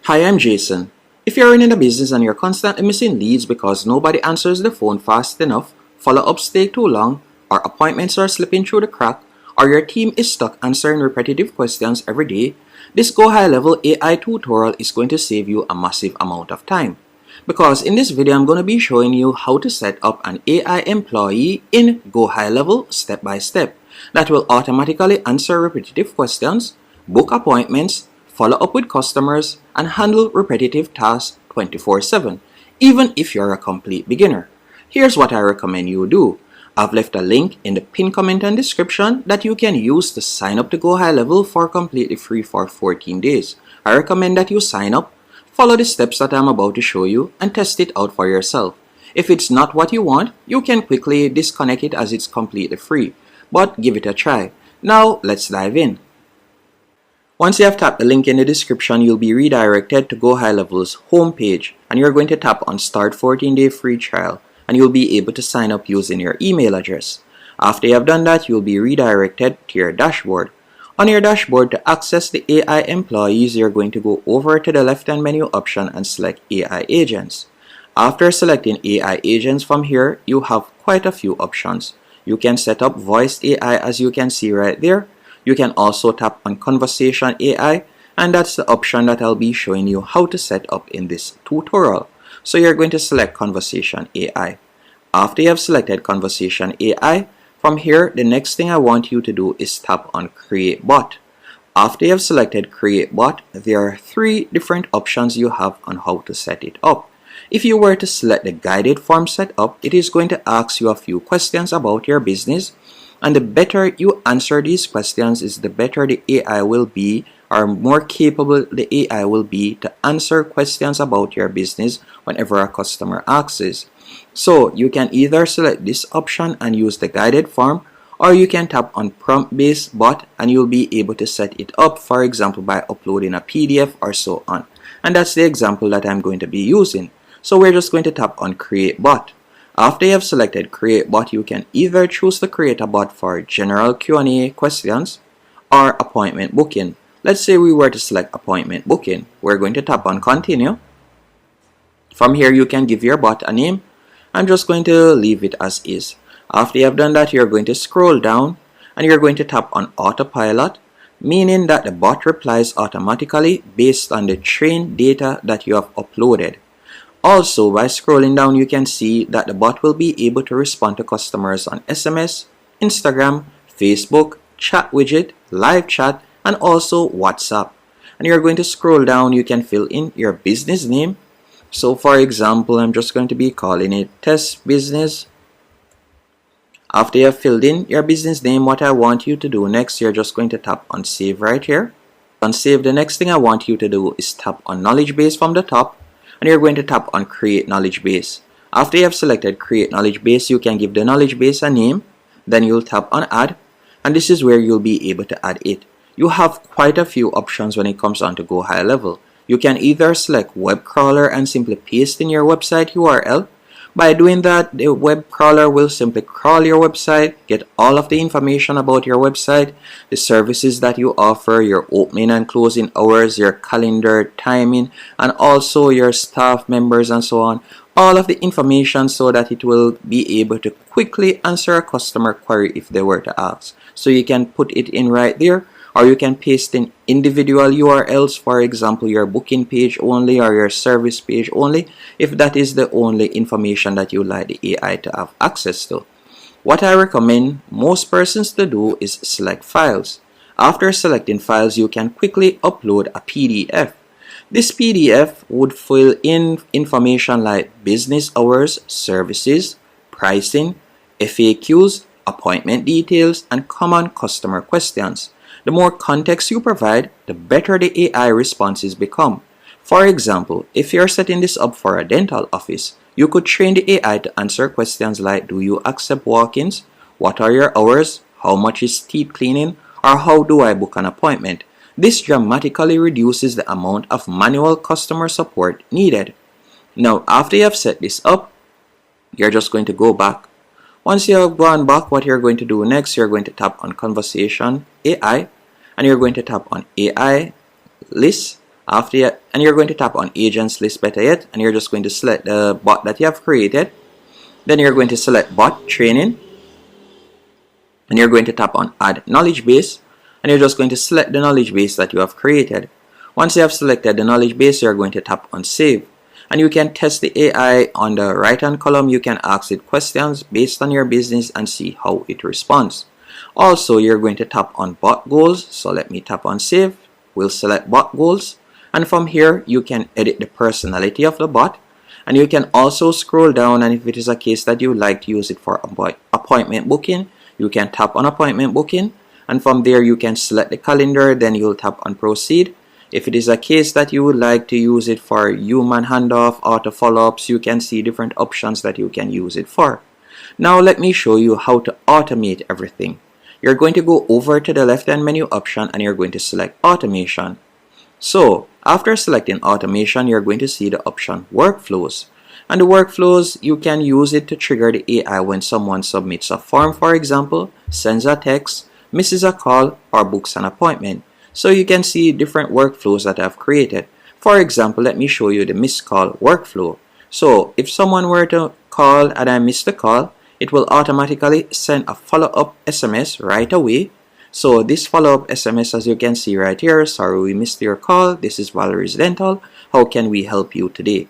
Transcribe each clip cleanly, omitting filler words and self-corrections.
Hi, I'm Jason. If you're in a business and you're constantly missing leads because nobody answers the phone fast enough, follow-ups take too long, or appointments are slipping through the crack, or your team is stuck answering repetitive questions every day, this GoHighLevel AI tutorial is going to save you a massive amount of time. Because in this video, I'm going to be showing you how to set up an AI employee in GoHighLevel step by step that will automatically answer repetitive questions, book appointments, follow up with customers, and handle repetitive tasks 24/7, even if you're a complete beginner. Here's what I recommend you do. I've left a link in the pinned comment and description that you can use to sign up to GoHighLevel for completely free for 14 days. I recommend that you sign up, follow the steps that I'm about to show you, and test it out for yourself. If it's not what you want, you can quickly disconnect it as it's completely free, but give it a try. Now let's dive in. Once you have tapped the link in the description, you'll be redirected to GoHighLevel's homepage, and you're going to tap on Start 14-Day Free Trial, and you'll be able to sign up using your email address. After you have done that, you'll be redirected to your dashboard. On your dashboard, to access the AI employees, you're going to go over to the left-hand menu option and select AI agents. After selecting AI agents from here, you have quite a few options. You can set up voice AI, as you can see right there. You can also tap on Conversation AI, and that's the option that I'll be showing you how to set up in this tutorial. So you're going to select Conversation AI. After you have selected Conversation AI, from here, the next thing I want you to do is tap on Create Bot. After you have selected Create Bot, there are three different options you have on how to set it up. If you were to select the guided form setup, it is going to ask you a few questions about your business. And the better you answer these questions is the better the AI will be, or more capable the AI will be to answer questions about your business whenever a customer asks. So you can either select this option and use the guided form, or you can tap on prompt-based bot and you'll be able to set it up, for example, by uploading a PDF or so on. And that's the example that I'm going to be using. So we're just going to tap on Create Bot. After you have selected Create Bot, you can either choose to create a bot for general Q&A questions or appointment booking. Let's say we were to select appointment booking. We're going to tap on Continue. From here, you can give your bot a name. I'm just going to leave it as is. After you have done that, you're going to scroll down and you're going to tap on Autopilot, meaning that the bot replies automatically based on the trained data that you have uploaded. Also, by scrolling down, you can see that the bot will be able to respond to customers on SMS, Instagram, Facebook, chat widget, live chat, and also WhatsApp. And you're going to scroll down, you can fill in your business name. So for example, I'm just going to be calling it Test Business. After you have filled in your business name, what I want you to do next, you're just going to tap on Save right here. On Save, the next thing I want you to do is tap on Knowledge Base from the top. And you're going to tap on Create Knowledge Base. After you have selected Create Knowledge Base, you can give the knowledge base a name. Then you'll tap on Add, and this is where you'll be able to add it. You have quite a few options when it comes on to GoHighLevel. You can either select Web Crawler and simply paste in your website URL. By doing that, the web crawler will simply crawl your website, get all of the information about your website, the services that you offer, your opening and closing hours, your calendar timing, and also your staff members and so on. All of the information so that it will be able to quickly answer a customer query if they were to ask. So you can put it in right there, or you can paste in individual URLs, for example, your booking page only or your service page only, if that is the only information that you like the AI to have access to. What I recommend most persons to do is select files. After selecting files, you can quickly upload a PDF. This PDF would fill in information like business hours, services, pricing, FAQs, appointment details, and common customer questions. The more context you provide, the better the AI responses become. For example, if you're setting this up for a dental office, you could train the AI to answer questions like, do you accept walk-ins? What are your hours? How much is teeth cleaning? Or how do I book an appointment? This dramatically reduces the amount of manual customer support needed. Now, after you have set this up, you're just going to go back. Once you have gone back, what you're going to do next, you're going to tap on Conversation AI, and you're going to tap on AI List. And you're going to tap on agents list, better yet, and you're just going to select the bot that you have created. Then you're going to select bot training, and you're going to tap on add knowledge base, and you're just going to select the knowledge base that you have created. Once you have selected the knowledge base, you're going to tap on save, and you can test the AI on the right hand column. You can ask it questions based on your business and see how it responds. Also, you're going to tap on bot goals, so let me tap on save. We'll select bot goals, and from here you can edit the personality of the bot, and you can also scroll down, and if it is a case that you would like to use it for appointment booking, you can tap on appointment booking, and from there you can select the calendar. Then you'll tap on proceed. If it is a case that you would like to use it for human handoff, auto follow-ups, you can see different options that you can use it for. Now let me show you how to automate everything. You're going to go over to the left hand menu option, and you're going to select automation. So after selecting automation, you're going to see the option workflows. And the workflows, you can use it to trigger the AI when someone submits a form, for example, sends a text, misses a call, or books an appointment. So you can see different workflows that I've created. For example, let me show you the missed call workflow. So if someone were to call and I missed the call, it will automatically send a follow-up SMS right away. So this follow-up SMS, as you can see right here, sorry we missed your call, this is Valerie's Dental, how can we help you today?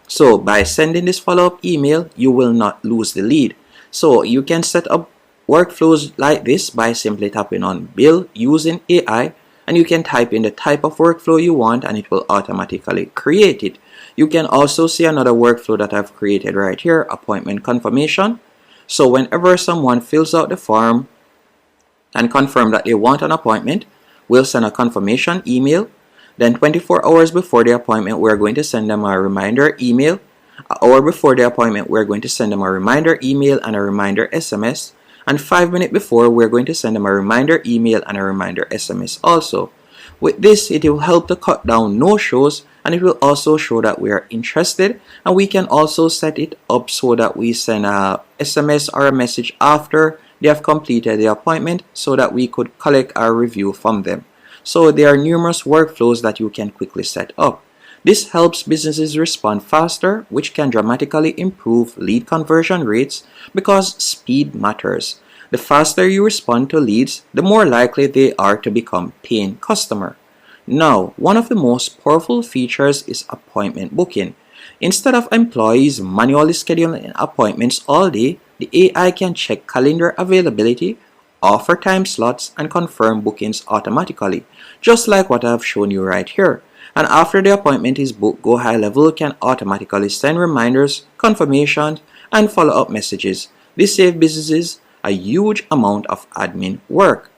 So by sending this follow-up email, you will not lose the lead. So you can set up workflows like this by simply tapping on build using AI, and you can type in the type of workflow you want and it will automatically create it. You can also see another workflow that I've created right here, appointment confirmation. So whenever someone fills out the form and confirm that they want an appointment, we'll send a confirmation email. Then 24 hours before the appointment, we're going to send them a reminder email. An hour before the appointment, we're going to send them a reminder email and a reminder SMS. And 5 minutes before, we're going to send them a reminder email and a reminder SMS also. With this, it will help to cut down no-shows, and it will also show that we are interested, and we can also set it up so that we send a SMS or a message after they have completed the appointment so that we could collect our review from them. So there are numerous workflows that you can quickly set up. This helps businesses respond faster, which can dramatically improve lead conversion rates because speed matters. The faster you respond to leads, the more likely they are to become paying customer. Now, one of the most powerful features is appointment booking. Instead of employees manually scheduling appointments all day, the AI can check calendar availability, offer time slots, and confirm bookings automatically, just like what I have shown you right here. And after the appointment is booked, GoHighLevel can automatically send reminders, confirmations, and follow-up messages. This saves businesses a huge amount of admin work.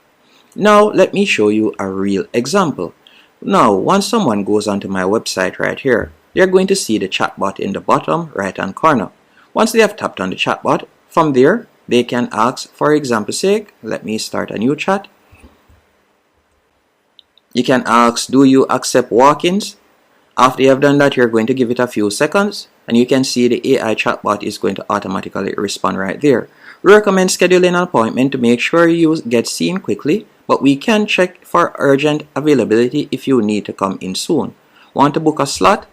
Now let me show you a real example. Now once someone goes onto my website right here, they're going to see the chatbot in the bottom right hand corner. Once they have tapped on the chatbot, from there they can ask, for example's sake, let me start a new chat. You can ask, do you accept walk-ins? After you have done that, you're going to give it a few seconds, and you can see the AI chatbot is going to automatically respond right there. We recommend scheduling an appointment to make sure you get seen quickly, but we can check for urgent availability if you need to come in soon. Want to book a slot?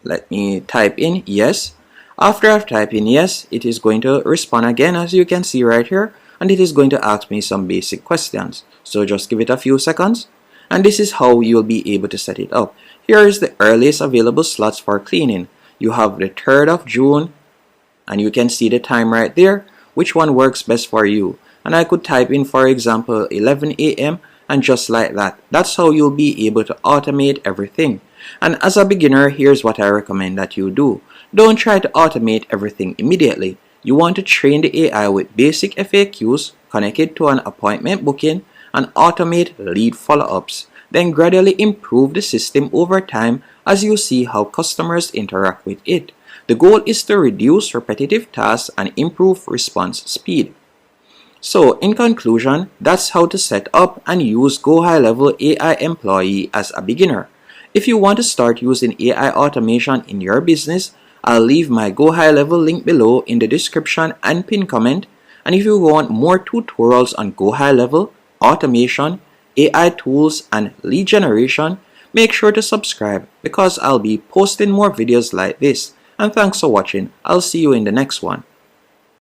Let me type in yes. After I've typed in yes, it is going to respond again, as you can see right here, and it is going to ask me some basic questions. So just give it a few seconds, and this is how you'll be able to set it up. Here is the earliest available slots for cleaning. You have the 3rd of June, and you can see the time right there, which one works best for you. And I could type in, for example, 11 a.m. and just like that. That's how you'll be able to automate everything. And as a beginner, here's what I recommend that you do. Don't try to automate everything immediately. You want to train the AI with basic FAQs, connect it to an appointment booking, and automate lead follow-ups. Then gradually improve the system over time as you see how customers interact with it. The goal is to reduce repetitive tasks and improve response speed. So in conclusion, that's how to set up and use GoHighLevel AI Employee as a beginner. If you want to start using AI automation in your business, I'll leave my GoHighLevel link below in the description and pin comment. And if you want more tutorials on GoHighLevel, automation, AI tools, and lead generation, Make sure to subscribe because I'll be posting more videos like this. And thanks for watching. I'll see you in the next one.